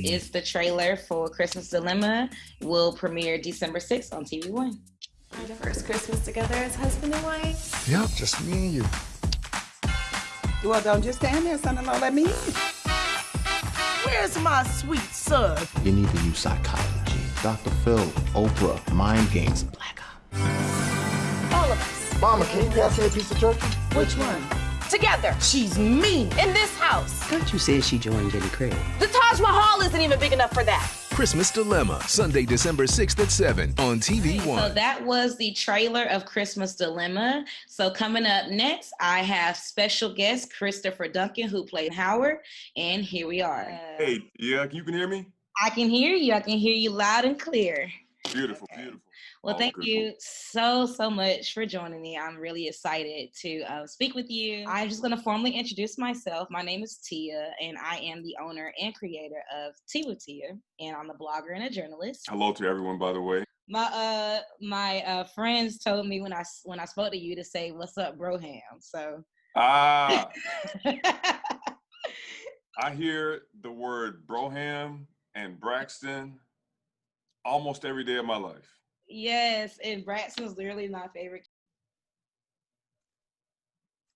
is the trailer for Christmas Dilemma. Will premiere December 6th on TVOne. Our first Christmas together as husband and wife. Yep, just me and you. Well, don't just stand there, son-in-law. Let me in. Where's my sweet son? You need to use psychology. Dr. Phil, Oprah, mind games, Black Ops. All of us. Mama, can you pass me a piece of turkey? Which one? Together. She's mean. In this house. Thought you said she joined Jenny Craig. The Taj Mahal isn't even big enough for that. Christmas Dilemma, Sunday, December 6th at 7 on TVOne. So that was the trailer of Christmas Dilemma. So coming up next, I have special guest Christopher Duncan, who played Howard, and here we are. Hey, yeah, you can hear me? I can hear you. I can hear you loud and clear. Beautiful, beautiful. Well, thank you so much for joining me. I'm really excited to speak with you. I'm just going to formally introduce myself. My name is Tia, and I am the owner and creator of Tea with Tia, and I'm a blogger and a journalist. Hello to everyone, by the way. My friends told me when I spoke to you to say, "What's up, Broham?" So. I hear the word Broham and Braxton almost every day of my life. Yes, and Braxton's literally my favorite.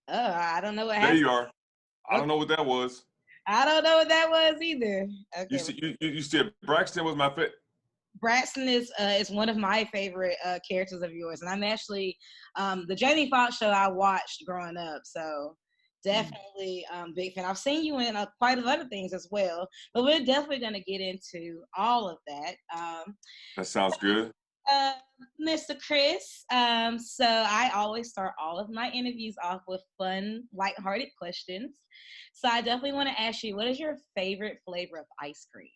Oh, I don't know what happened. There you are. I don't know what that was. I don't know what that was either. Okay. You said Braxton was my favorite. Braxton is one of my favorite characters of yours, and I'm actually the Jamie Foxx Show I watched growing up, so definitely big fan. I've seen you in quite a lot of things as well, but we're definitely going to get into all of that. That sounds good. Mr. Chris, so I always start all of my interviews off with fun, lighthearted questions. So I definitely want to ask you, what is your favorite flavor of ice cream?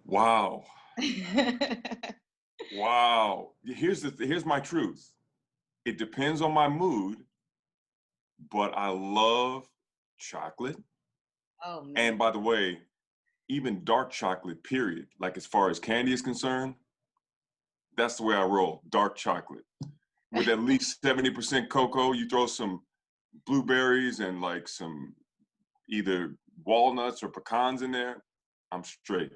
Wow. Wow. Here's my truth. It depends on my mood, but I love chocolate. Oh, man. And by the way, even dark chocolate, period. Like as far as candy is concerned, that's the way I roll, dark chocolate. With at least 70% cocoa, you throw some blueberries and like some either walnuts or pecans in there, I'm straight.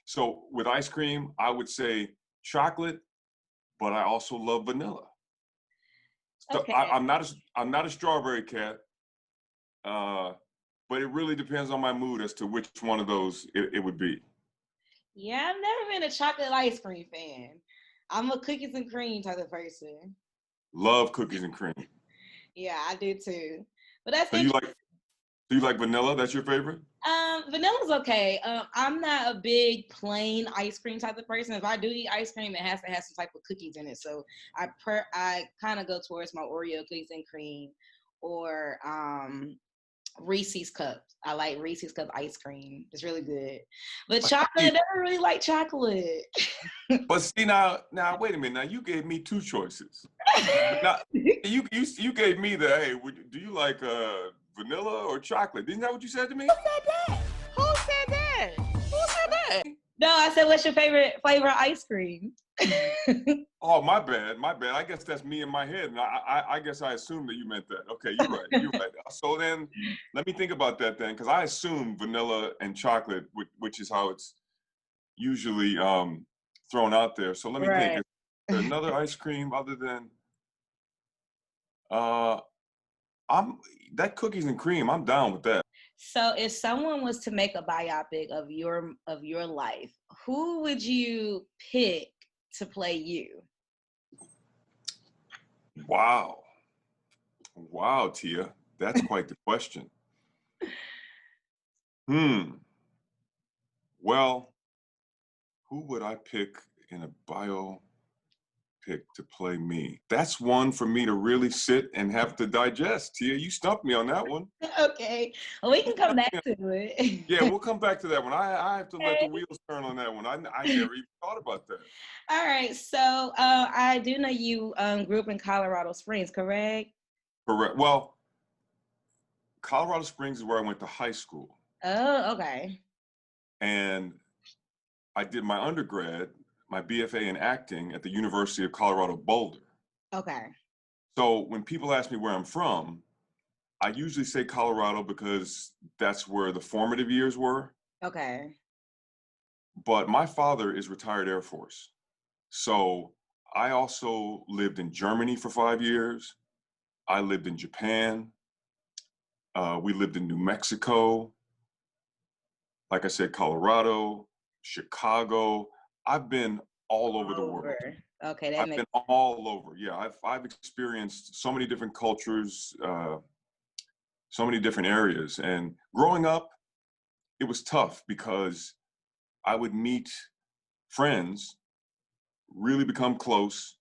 So with ice cream, I would say chocolate, but I also love vanilla. So Okay. I'm not a strawberry cat. But it really depends on my mood as to which one of those it would be. Yeah, I've never been a chocolate ice cream fan. I'm a cookies and cream type of person. Love cookies and cream. Yeah, I do too. But that's So you like vanilla? That's your favorite? Vanilla's okay. I'm not a big plain ice cream type of person. If I do eat ice cream, it has to have some type of cookies in it. So I kind of go towards my Oreo cookies and cream or Reese's Cups. I like Reese's Cup ice cream. It's really good. But chocolate, I never really like chocolate. But see now wait a minute. Now you gave me two choices. Now you gave me the hey. Do you like vanilla or chocolate? Isn't that what you said to me? Who said that? Who said that? Who said that? No, I said, what's your favorite flavor of ice cream? Oh, my bad. I guess that's me in my head. And I guess I assumed that you meant that. Okay, you're right. You're right. So then let me think about that then, because I assume vanilla and chocolate, which is how it's usually thrown out there. So let me think. Is there another ice cream other than that cookies and cream? I'm down with that. So if someone was to make a biopic of your life, who would you pick to play you? Wow, Tia, that's quite the question. Well, who would I pick in a biopic to play me? That's one for me to really sit and have to digest. Tia, you stumped me on that one. Okay, well, we can come back to it. Yeah, we'll come back to that one. I have to let the wheels turn on that one. I never even thought about that. All right, so I do know you grew up in Colorado Springs, correct? Correct. Well, Colorado Springs is where I went to high school. Oh, okay. And I did my undergrad, my BFA in acting at the University of Colorado Boulder. Okay. So when people ask me where I'm from, I usually say Colorado because that's where the formative years were. Okay. But my father is retired Air Force. So I also lived in Germany for 5 years. I lived in Japan. We lived in New Mexico. Like I said, Colorado, Chicago. I've been all over the world. Okay, that I've makes been all over. Yeah, I've experienced so many different cultures, so many different areas. And growing up, it was tough because I would meet friends, really become close,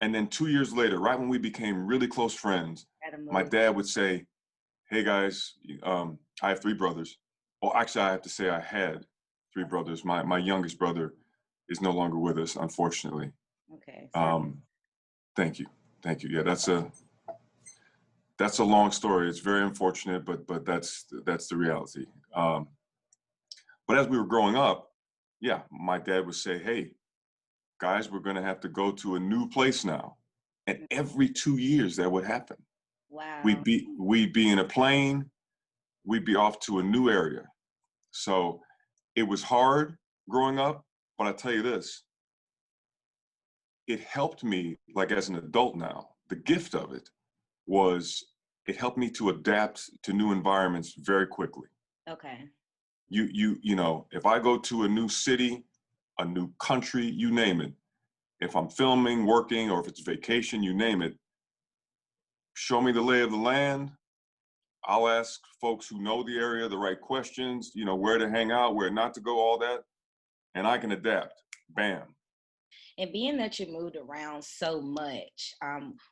and then 2 years later, right when we became really close friends, my dad would say, "Hey guys, I have 3 brothers." Well, actually, I have to say I had 3 brothers. My youngest brother is no longer with us, unfortunately. Okay. Thank you. Yeah, that's a long story. It's very unfortunate, but that's the reality. But as we were growing up, yeah, my dad would say, "Hey, guys, we're going to have to go to a new place now." And every 2 years that would happen. Wow. We'd be in a plane, we'd be off to a new area. So it was hard growing up, but I tell you this, it helped me, like as an adult now, the gift of it was it helped me to adapt to new environments very quickly. Okay. You know, if I go to a new city, a new country, you name it, if I'm filming, working, or if it's vacation, you name it, show me the lay of the land. I'll ask folks who know the area the right questions, you know, where to hang out, where not to go, all that, and I can adapt. Bam. And being that you moved around so much,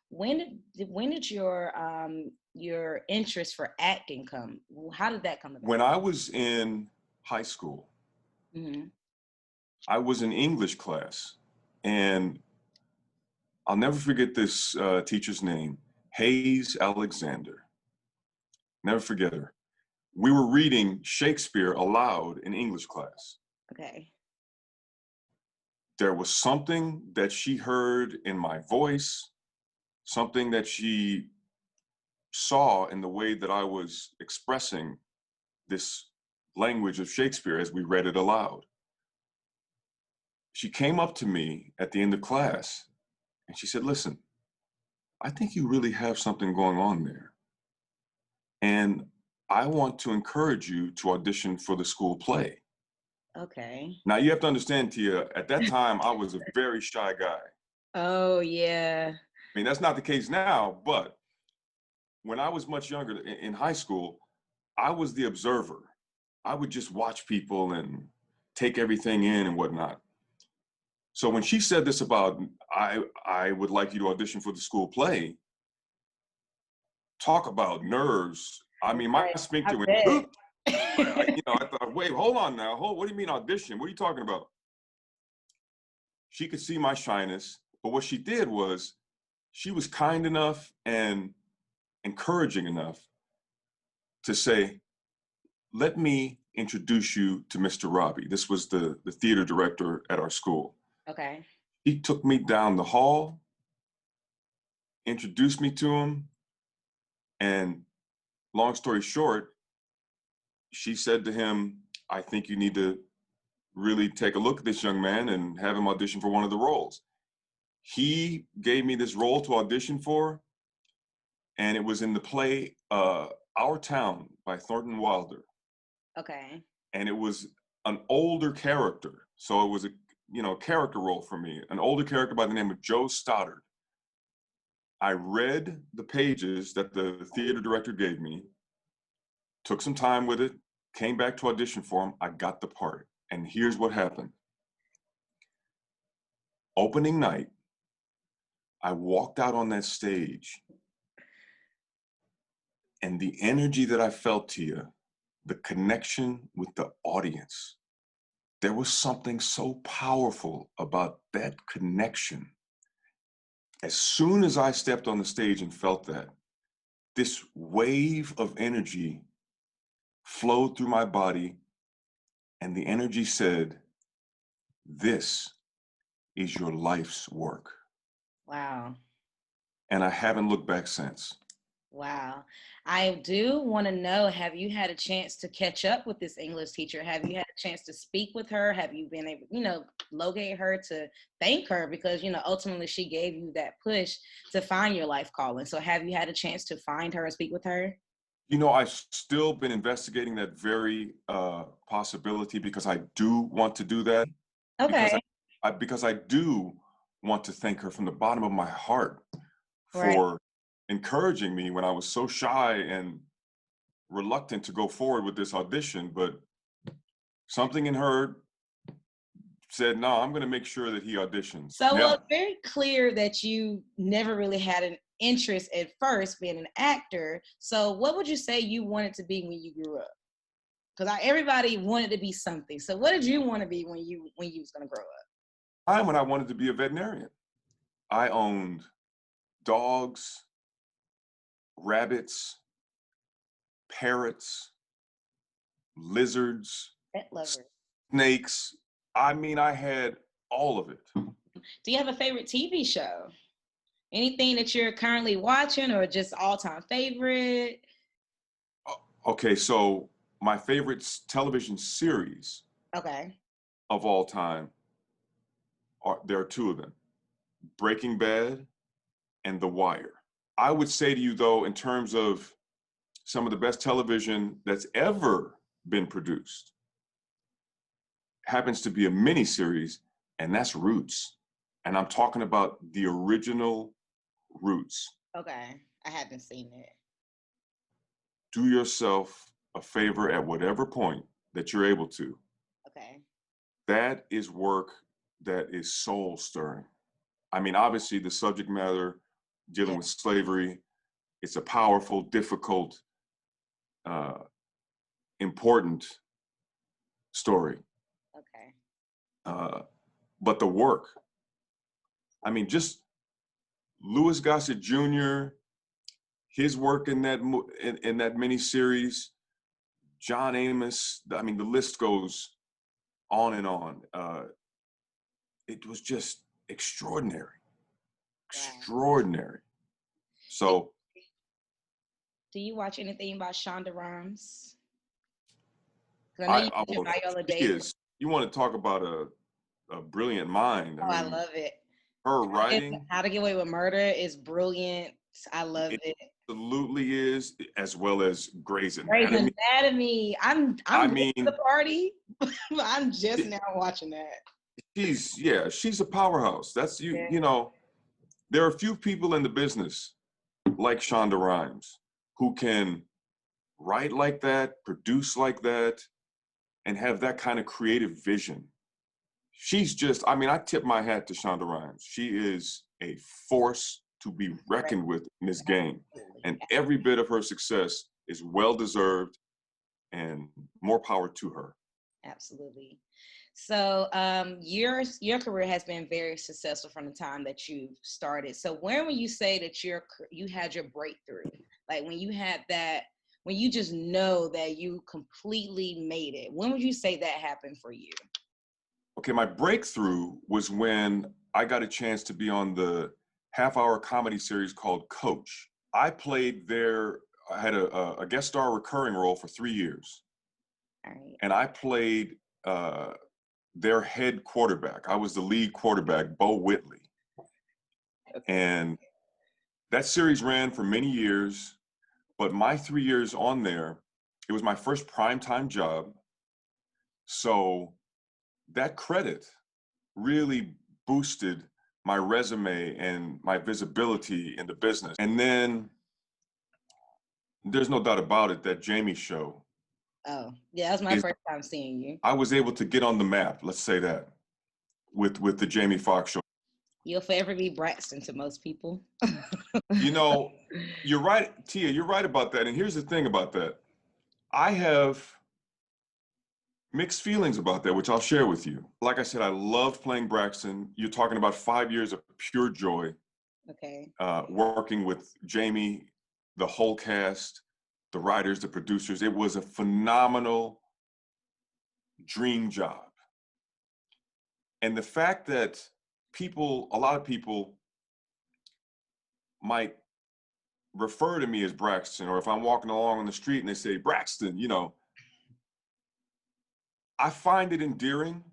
when did your interest for acting come? How did that come about? When I was in high school, I was in English class, and I'll never forget this teacher's name, Hayes Alexander. Never forget her. We were reading Shakespeare aloud in English class. Okay. There was something that she heard in my voice, something that she saw in the way that I was expressing this language of Shakespeare as we read it aloud. She came up to me at the end of class and she said, "Listen, I think you really have something going on there. And I want to encourage you to audition for the school play." Okay. Now you have to understand, Tia, at that time, I was a very shy guy. Oh, yeah. I mean, that's not the case now, but when I was much younger in high school, I was the observer. I would just watch people and take everything in and whatnot. So when she said this about, I would like you to audition for the school play, talk about nerves. I mean, my sphincter went, I thought, wait, hold on now. What do you mean audition? What are you talking about? She could see my shyness, but what she did was she was kind enough and encouraging enough to say, "Let me introduce you to Mr. Robbie." This was the theater director at our school. Okay. He took me down the hall, introduced me to him, and long story short, she said to him, "I think you need to really take a look at this young man and have him audition for one of the roles." He gave me this role to audition for, and it was in the play Our Town by Thornton Wilder. Okay. And it was an older character. So it was a character role for me, an older character by the name of Joe Stoddard. I read the pages that the theater director gave me, took some time with it, came back to audition for him. I got the part. And here's what happened. Opening night, I walked out on that stage, and the energy that I felt, Tia, the connection with the audience, there was something so powerful about that connection. As soon as I stepped on the stage and felt that, this wave of energy flowed through my body, and the energy said, "This is your life's work." Wow. And I haven't looked back since. Wow. I do want to know, have you had a chance to catch up with this English teacher? Have you had a chance to speak with her? Have you been able, locate her to thank her? Because, ultimately she gave you that push to find your life calling. So have you had a chance to find her and speak with her? I've still been investigating that very possibility because I do want to do that. Okay. Because I do want to thank her from the bottom of my heart Right. for encouraging me when I was so shy and reluctant to go forward with this audition, but something in her said, no, I'm going to make sure that he auditions. So well, it's very clear that you never really had an interest at first being an actor. So what would you say you wanted to be when you grew up? Because everybody wanted to be something. So what did you want to be when you was going to grow up? When I wanted to be a veterinarian. I owned dogs, rabbits, parrots, lizards, Pet lover. Snakes. I mean, I had all of it. Do you have a favorite TV show? Anything that you're currently watching or just all-time favorite? Okay, so my favorite television series of all time, there are two of them, Breaking Bad and The Wire. I would say to you, though, in terms of some of the best television that's ever been produced, happens to be a miniseries, and that's Roots. And I'm talking about the original Roots. Okay, I haven't seen it. Do yourself a favor at whatever point that you're able to. Okay. That is work that is soul stirring. I mean, obviously the subject matter dealing with slavery, it's a powerful, difficult, important story. Okay. But the work, I mean, just Louis Gossett Jr., his work in that miniseries, John Amos, I mean, the list goes on and on. It was just extraordinary. Extraordinary. So. Do you watch anything about Shonda Rhimes? I know you Viola Davis. You want to talk about a brilliant mind. I love it. Her writing. How to Get Away with Murder is brilliant. I love it. Absolutely is, as well as Grey's Anatomy. Grey's Anatomy. I mean, the party. I'm just now watching that. She's a powerhouse. That's you know, there are a few people in the business like Shonda Rhimes who can write like that, produce like that, and have that kind of creative vision. She's just, I mean, I tip my hat to Shonda Rhimes. She is a force to be reckoned with in this game. And every bit of her success is well-deserved, and more power to her. Absolutely. So your career has been very successful from the time that you started. So when will you say that you had your breakthrough? Like when you had that, when you just know that you completely made it, when would you say that happened for you? Okay, my breakthrough was when I got a chance to be on the half-hour comedy series called Coach. I played there, I had a guest star recurring role for 3 years. All right. And I played their head quarterback. I was the lead quarterback, Bo Whitley. Okay. And that series ran for many years, but my 3 years on there, it was my first primetime job. So that credit really boosted my resume and my visibility in the business. And then there's no doubt about it, that Jamie show. Oh, yeah, that was my first time seeing you. I was able to get on the map, let's say that, with the Jamie Foxx Show. You'll forever be Braxton to most people. You know, you're right, Tia, you're right about that. And here's the thing about that. I have mixed feelings about that, which I'll share with you. Like I said, I loved playing Braxton. You're talking about 5 years of pure joy. Okay. Working with Jamie, the whole cast, the writers, the producers. It was a phenomenal dream job. And the fact that a lot of people might refer to me as Braxton, or if I'm walking along on the street and they say Braxton, you know, I find it endearing.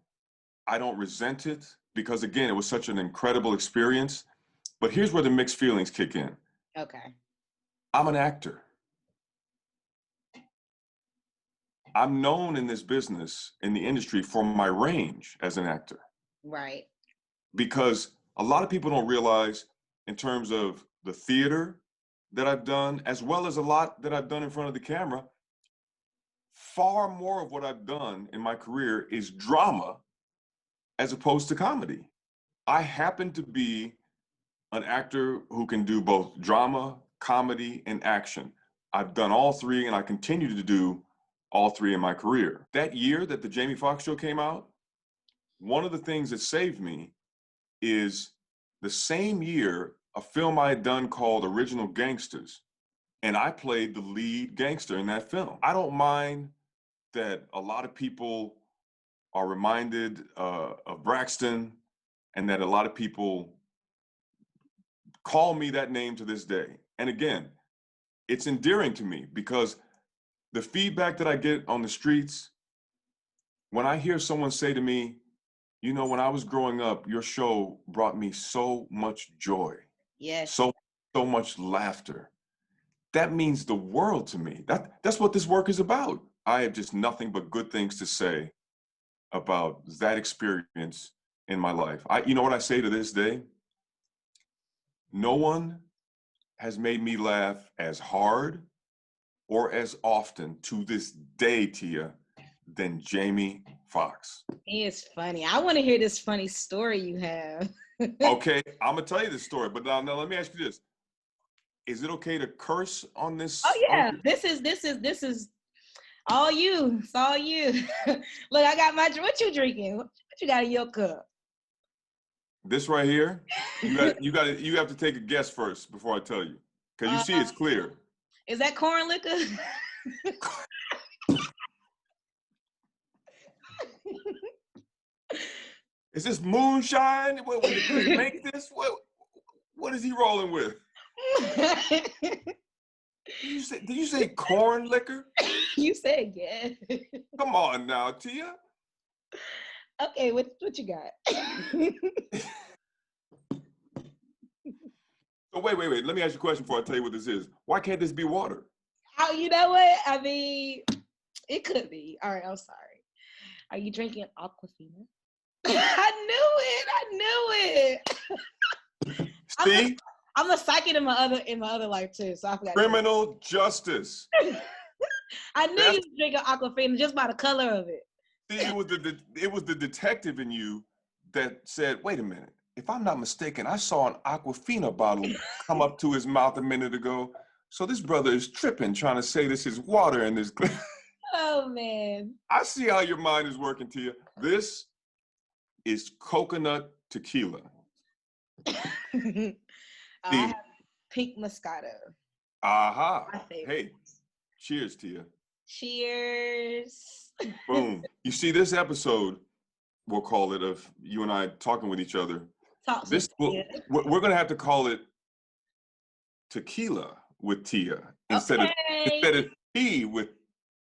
I don't resent it because, again, it was such an incredible experience. But here's where the mixed feelings kick in. Okay. I'm an actor. I'm known in this business, in the industry, for my range as an actor. Right. Because a lot of people don't realize, in terms of the theater that I've done, as well as a lot that I've done in front of the camera, far more of what I've done in my career is drama as opposed to comedy. I happen to be an actor who can do both drama, comedy, and action. I've done all three, and I continue to do all three in my career. That year that the Jamie Foxx Show came out, one of the things that saved me is the same year, a film I had done called Original Gangsters, and I played the lead gangster in that film. I don't mind that a lot of people are reminded of Braxton, and that a lot of people call me that name to this day. And again, it's endearing to me because the feedback that I get on the streets, when I hear someone say to me, you know, when I was growing up, your show brought me so much joy. Yes. So much laughter. That means the world to me. That's what this work is about. I have just nothing but good things to say about that experience in my life. You know what I say to this day? No one has made me laugh as hard or as often to this day, Tia, than Jamie Foxx. He is funny. I want to hear this funny story you have. Okay, I'm gonna tell you this story, but now let me ask you this: is it okay to curse on this? Oh yeah, this is all you. It's all you. Look, I got my. What you drinking? What you got in your cup? This right here. You have to take a guess first before I tell you, because you see it's clear. Is that corn liquor? Is this moonshine? What did Chris make this? What is he rolling with? Did you say corn liquor? You said yes. Come on now, Tia. Okay, what you got? So wait. Let me ask you a question before I tell you what this is. Why can't this be water? Oh, you know what? I mean, it could be. All right, I'm sorry. Are you drinking Aquafina? I knew it. See? I'm a psychic in my other life too, so I forgot. Criminal justice. I knew you was drinking Aquafina just by the color of it. See, it was the detective in you that said, "Wait a minute. If I'm not mistaken, I saw an Aquafina bottle come up to his mouth a minute ago. So this brother is tripping, trying to say this is water and this." Oh man. I see how your mind is working, Tia. This is coconut tequila. I have pink Moscato. Aha. My favorite. Hey, cheers, Tia. Cheers. Boom. You see, this episode, we'll call it, of you and I talking with each other. We're going to have to call it Tequila with Tia instead of tea with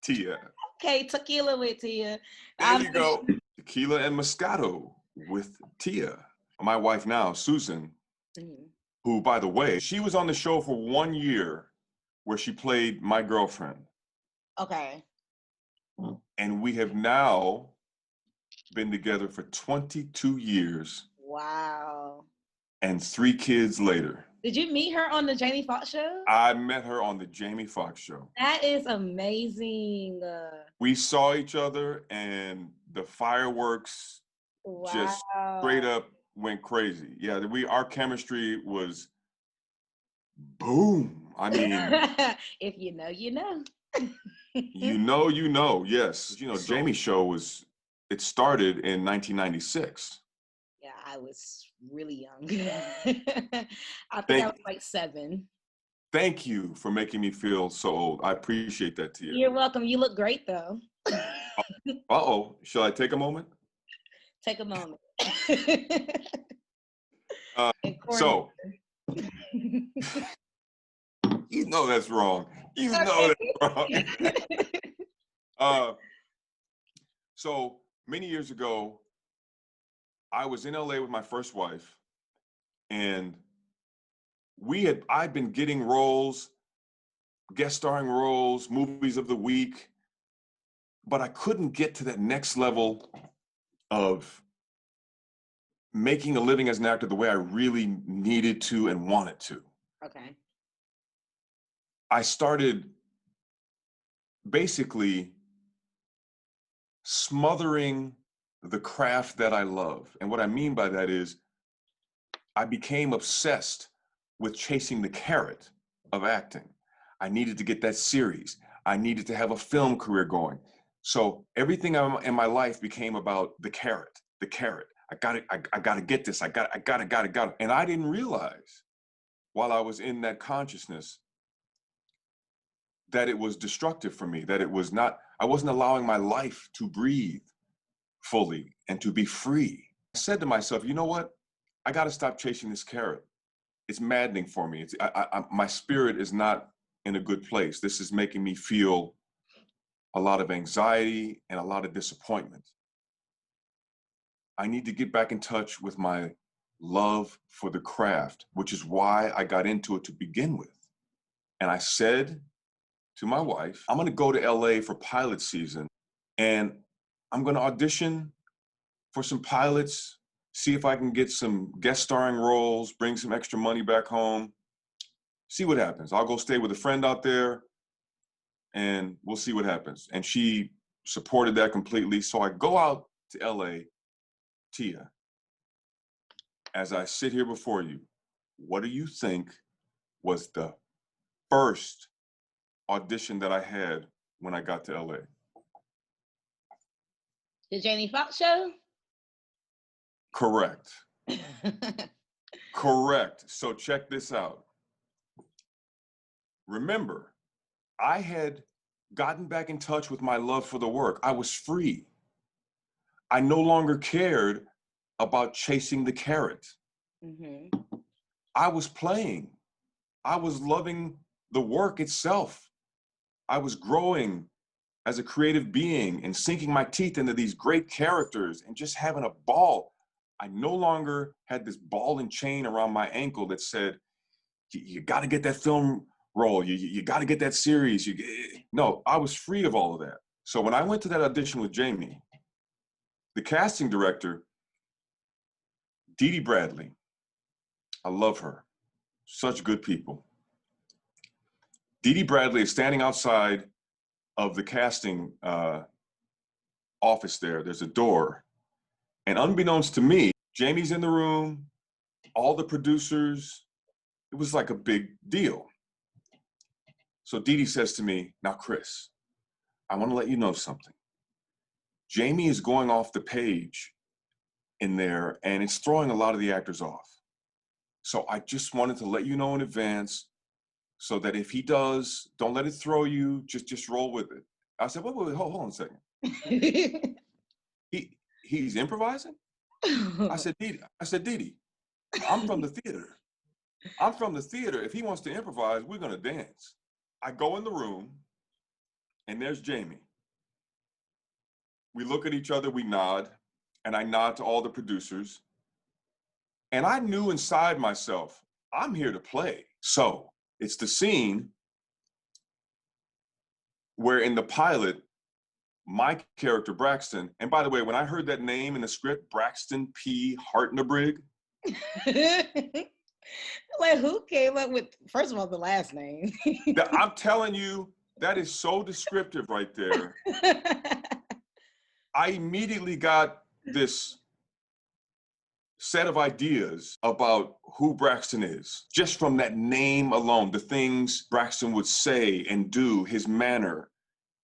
Tia. Okay, Tequila with Tia. There you go. Tequila and Moscato with Tia. My wife now, Susan, who, by the way, she was on the show for 1 year where she played my girlfriend. Okay. And we have now been together for 22 years. Wow. And 3 kids later. Did you meet her on the Jamie Foxx Show? I met her on the Jamie Foxx Show. That is amazing. We saw each other and the fireworks just straight up went crazy. Yeah, our chemistry was boom. I mean, if you know, you know. you know, yes. You know, Jamie's show it started in 1996. Yeah, I was really young. I think I was like 7. Thank you for making me feel so old. I appreciate that, Tia. You're welcome. You look great, though. Uh-oh. Shall I take a moment? Take a moment. You know that's wrong. You know that's wrong. So many years ago, I was in LA with my first wife, and I'd been getting roles, guest starring roles, movies of the week, but I couldn't get to that next level of making a living as an actor the way I really needed to and wanted to. Okay. I started basically smothering the craft that I love. And what I mean by that is I became obsessed with chasing the carrot of acting. I needed to get that series. I needed to have a film career going. So everything in my life became about the carrot, the carrot. I got to get this. I got it. And I didn't realize while I was in that consciousness that it was destructive for me, that I wasn't allowing my life to breathe fully and to be free. I said to myself, you know what? I got to stop chasing this carrot. It's maddening for me. My spirit is not in a good place. This is making me feel a lot of anxiety and a lot of disappointment. I need to get back in touch with my love for the craft, which is why I got into it to begin with. And I said to my wife, I'm going to go to LA for pilot season, and I'm going to audition for some pilots, see if I can get some guest starring roles, bring some extra money back home, see what happens. I'll go stay with a friend out there, and we'll see what happens. And she supported that completely. So I go out to LA, Tia, as I sit here before you, what do you think was the first audition that I had when I got to LA? The Jamie Foxx Show? Correct. Correct. So check this out. Remember, I had gotten back in touch with my love for the work. I was free. I no longer cared about chasing the carrot. Mm-hmm. I was playing. I was loving the work itself. I was growing as a creative being and sinking my teeth into these great characters and just having a ball. I no longer had this ball and chain around my ankle that said, you got to get that film role. You got to get that series. No, I was free of all of that. So when I went to that audition with Jamie, the casting director, Dee Dee Bradley, I love her. Such good people. Dee Dee Bradley is standing outside of the casting office there. There's a door. And unbeknownst to me, Jamie's in the room, all the producers. It was like a big deal. So Dee Dee says to me, now, Chris, I want to let you know something. Jamie is going off the page in there, and it's throwing a lot of the actors off. So I just wanted to let you know in advance so that if he does, don't let it throw you, just roll with it. I said, wait, hold on a second. He's improvising? I said, Dee Dee, I'm from the theater. I'm from the theater. If he wants to improvise, we're going to dance. I go in the room, and there's Jamie. We look at each other, we nod, and I nod to all the producers. And I knew inside myself, I'm here to play. So it's the scene where in the pilot, my character, Braxton, and by the way, when I heard that name in the script, Braxton P. Hartnebrig. Like, who came up with, first of all, the last name? I'm telling you, that is so descriptive right there. I immediately got this set of ideas about who Braxton is, just from that name alone, the things Braxton would say and do, his manner,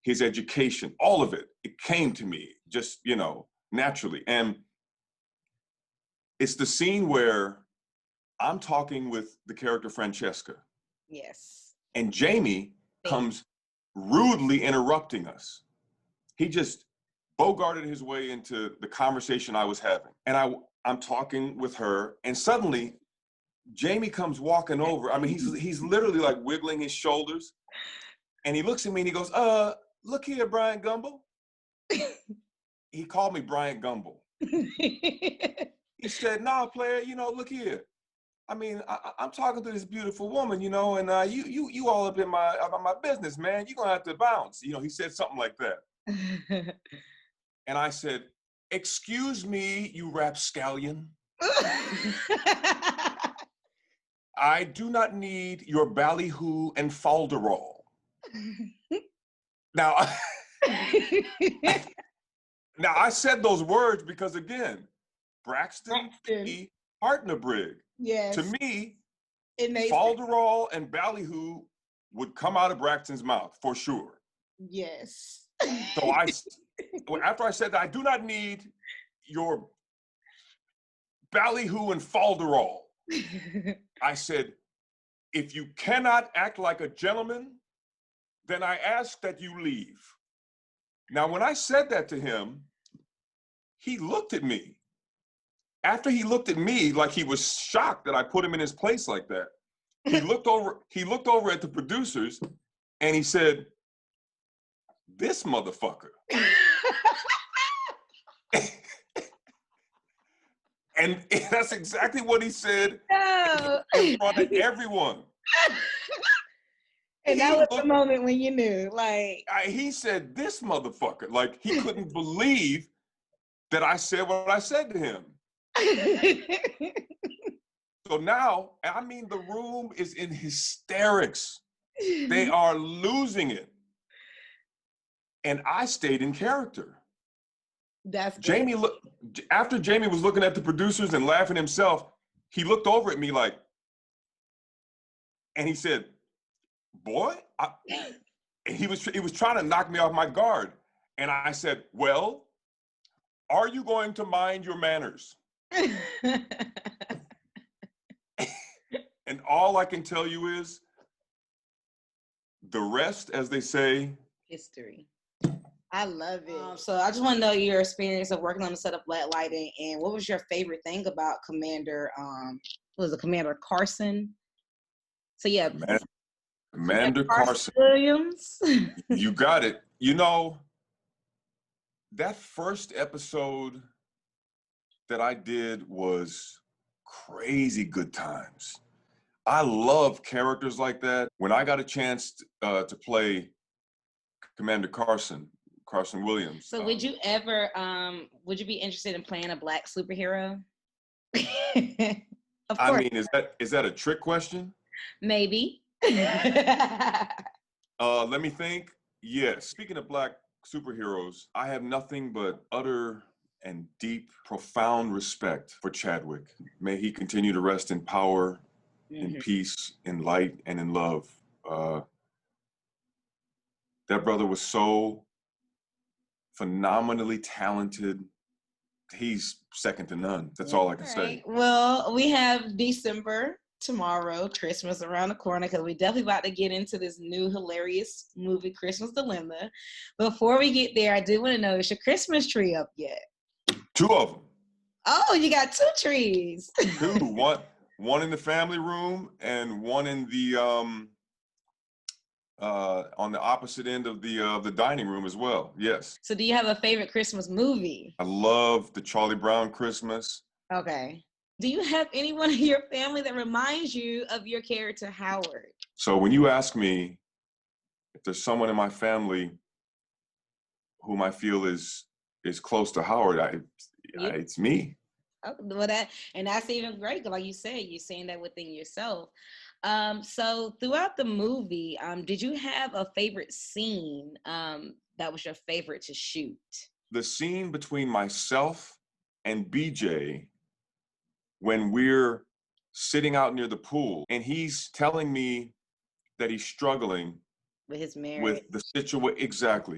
his education, all of it. It came to me just, naturally. And it's the scene where I'm talking with the character Francesca. Yes. And Jamie comes rudely interrupting us. He just bogarted his way into the conversation I was having. And I'm talking with her, and suddenly Jamie comes walking over. I mean, he's literally like wiggling his shoulders. And he looks at me and he goes, look here, Brian Gumble. He called me Brian Gumble. He said, nah, player, look here. I mean, I'm talking to this beautiful woman, and you all up in my business, man. You're going to have to bounce. He said something like that. And I said, excuse me, you rapscallion. I do not need your ballyhoo and falderall. Now, now I said those words because, again, Braxton P. Hartnebrig. Yes. To me, falderall and ballyhoo would come out of Braxton's mouth for sure. Yes. So after I said that, I do not need your ballyhoo and falderall. I said, if you cannot act like a gentleman, then I ask that you leave. Now, when I said that to him, he looked at me. After he looked at me like he was shocked that I put him in his place like that, he looked over at the producers and he said, this motherfucker. And that's exactly what he said in front of everyone. And that was the moment when you knew, like. He said, this motherfucker. Like, he couldn't believe that I said what I said to him. So now, I mean, the room is in hysterics. They are losing it. And I stayed in character. That's good. Jamie, after Jamie was looking at the producers and laughing himself, he looked over at me like, and he said, boy, he was trying to knock me off my guard. And I said, well, are you going to mind your manners? And all I can tell you is, the rest, as they say, history. I love it. So I just want to know your experience of working on the set of Black Lighting, and what was your favorite thing about Commander Carson? So yeah, Commander Carson Williams. You got it. That first episode that I did was crazy good times. I love characters like that. When I got a chance to play Commander Carson Williams. So would you ever, would you be interested in playing a Black superhero? Of course. I mean, is that a trick question? Maybe. Let me think. Yes. Speaking of Black superheroes, I have nothing but utter and deep, profound respect for Chadwick. May he continue to rest in power, in peace, in light, and in love. That brother was so phenomenally talented. He's second to none. That's all I can say. Well, we have December tomorrow, Christmas around the corner, because we definitely about to get into this new hilarious movie, Christmas Dilemma. Before we get there, I do want to know, is your Christmas tree up yet? 2 of them. Oh, you got 2 trees. 2. One in the family room and one in the on the opposite end of the dining room as well. Yes. So do you have a favorite Christmas movie? I love the Charlie Brown Christmas. Okay. Do you have anyone in your family that reminds you of your character Howard? So when you ask me if there's someone in my family whom I feel is close to Howard, it's me. Oh, well, that's even great, because like you said, you're saying that within yourself. So throughout the movie, did you have a favorite scene that was your favorite to shoot? The scene between myself and BJ, when we're sitting out near the pool and he's telling me that he's struggling with his marriage, with the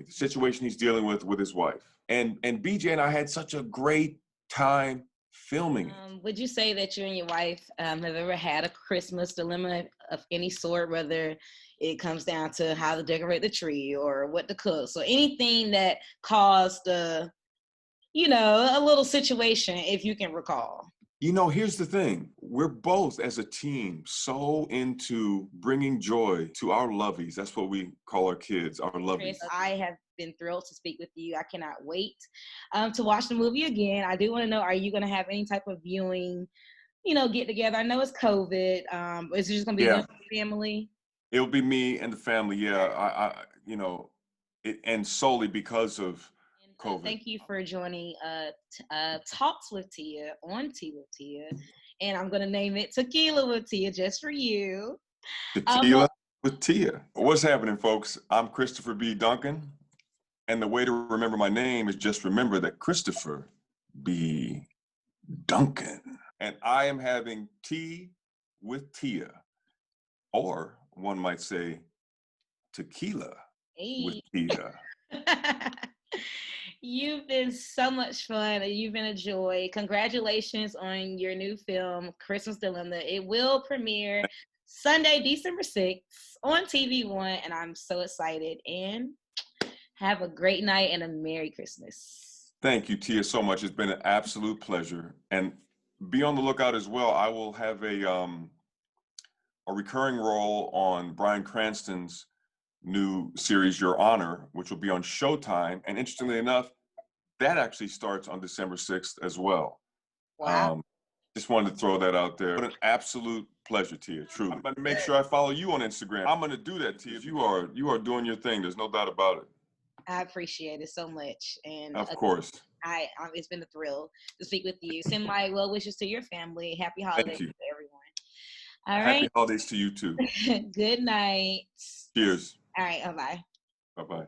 situation he's dealing with his wife. And BJ and I had such a great time filming it. Would you say that you and your wife have ever had a Christmas dilemma of any sort, whether it comes down to how to decorate the tree or what to cook? So anything that caused a little situation, if you can recall. You know, here's the thing. We're both, as a team, so into bringing joy to our lovies. That's what we call our kids, our lovies. Chris, I have been thrilled to speak with you. I cannot wait to watch the movie again. I do want to know, are you going to have any type of viewing, get together? I know it's COVID. But is it just going to be with the family? It'll be me and the family. Yeah, and solely because of COVID. Thank you for joining Talks with Tia on Tea with Tia. And I'm going to name it Tequila with Tia just for you. Tequila with Tia. What's happening, folks? I'm Christopher B. Duncan. And the way to remember my name is just remember that Christopher B. Duncan. And I am having tea with Tia. Or one might say tequila with Tia. You've been so much fun. You've been a joy. Congratulations on your new film, Christmas Dilemma. It will premiere Sunday, December 6th on TVOne, and I'm so excited. And have a great night and a Merry Christmas. Thank you, Tia, so much. It's been an absolute pleasure. And be on the lookout as well. I will have a recurring role on Bryan Cranston's new series, Your Honor, which will be on Showtime. And interestingly enough, that actually starts on December 6th as well. Wow. Just wanted to throw that out there. What an absolute pleasure, Tia, truly. I'm going to make sure I follow you on Instagram. I'm going to do that, Tia. You are doing your thing. There's no doubt about it. I appreciate it so much. And of course. It's been a thrill to speak with you. Send my well wishes to your family. Happy holidays to everyone. All right. Happy holidays to you too. Good night. Cheers. All right. Bye-bye. Bye-bye.